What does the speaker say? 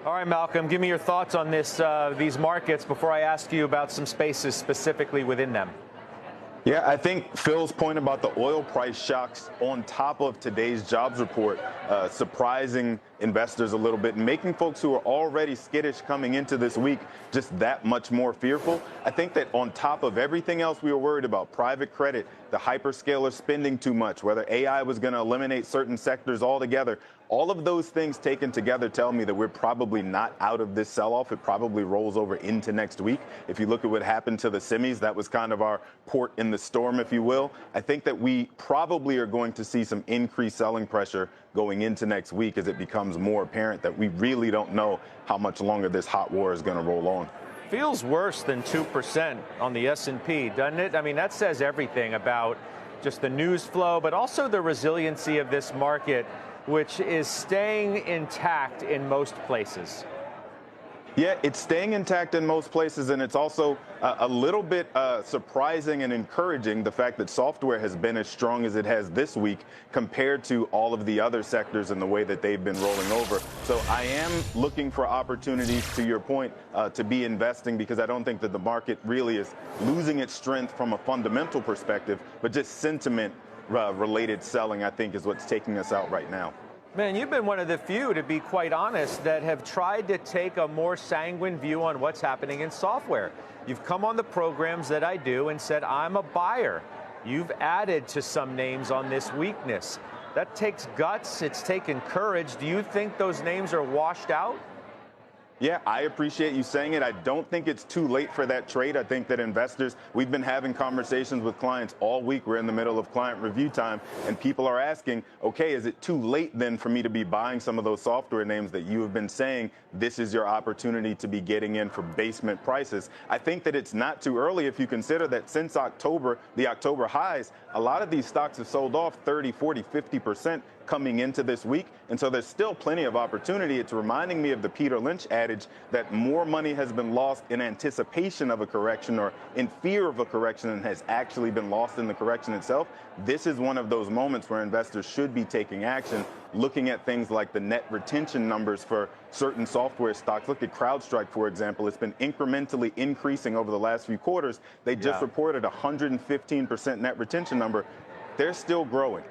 All right, Malcolm, give me your thoughts on these markets before I ask you about some spaces specifically within them. Yeah, I think Phil's point about the oil price shocks on top of today's jobs report, surprising investors a little bit, and making folks who are already skittish coming into this week just that much more fearful. I think that on top of everything else we were worried about, private credit, the hyperscaler spending too much, whether AI was going to eliminate certain sectors altogether, all of those things taken together tell me that we're probably not out of this sell-off. It probably rolls over into next week. If you look at what happened to the semis, that was kind of our port in the storm, if you will. I think that we probably are going to see some increased selling pressure going into next week as it becomes more apparent that we really don't know how much longer this hot war is going to roll on. Feels worse than 2% on the S&P, doesn't it? I mean, that says everything about just the news flow, but also the resiliency of this market, which is staying intact in most places. Yeah, it's staying intact in most places, and it's also a little bit surprising and encouraging the fact that software has been as strong as it has this week compared to all of the other sectors and the way that they've been rolling over. So I am looking for opportunities, to your point, to be investing, because I don't think that the market really is losing its strength from a fundamental perspective, but just sentiment related selling, I think, is what's taking us out right now. Man, you've been one of the few, to be quite honest, that have tried to take a more sanguine view on what's happening in software. You've come on the programs that I do and said, I'm a buyer. You've added to some names on this weakness. That takes guts. It's taken courage. Do you think those names are washed out? Yeah, I appreciate you saying it. I don't think it's too late for that trade. I think that investors, we've been having conversations with clients all week. We're in the middle of client review time, and people are asking, okay, is it too late then for me to be buying some of those software names that you have been saying this is your opportunity to be getting in for basement prices? I think that it's not too early if you consider that since October, the October highs, a lot of these stocks have sold off 30, 40, 50% coming into this week. And so there's still plenty of opportunity. It's reminding me of the Peter Lynch adage that more money has been lost in anticipation of a correction or in fear of a correction than has actually been lost in the correction itself. This is one of those moments where investors should be taking action, looking at things like the net retention numbers for certain software stocks. Look at CrowdStrike, for example. It's been incrementally increasing over the last few quarters. They just reported a 115% net retention number. They're still growing.